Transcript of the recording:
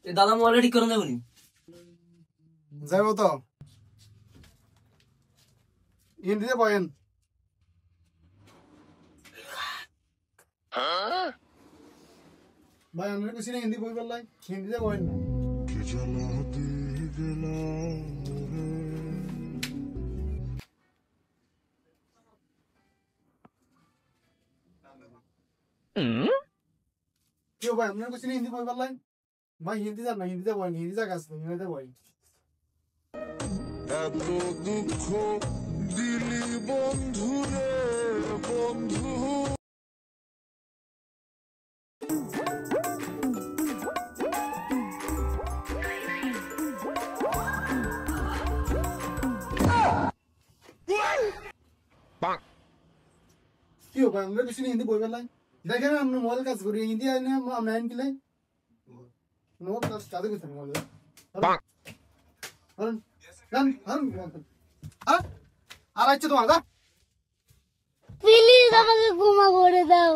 দাদা মোবাইল ঠিক করে দেবনি যাইব তো হিন্দিতে বলেন ভাই আমরা কিছু না হিন্দি বই বললাই হিন্দিতে বলেন কেউ ভাই আপনার কিছু হিন্দি বই বললাই ভাই হিন্দি জান না হিন্দিতে বলেন হিন্দি জায়গা আছে হিন্দিতে বলেন এত দুঃখ দিলি বন্ধু রে বন্ধু কেউ ভাই আমরা কিছু হিন্দি বই বললাই দেখেন আমরা মোবাইল কাজ করি হিন্দি আইনে আমরা আইন কিলাই মোবাইল কাজ কাজে করতে মোবাইল আর আচ্ছা তোমার প্লিজ আমাকে ক্ষমা করে দাও।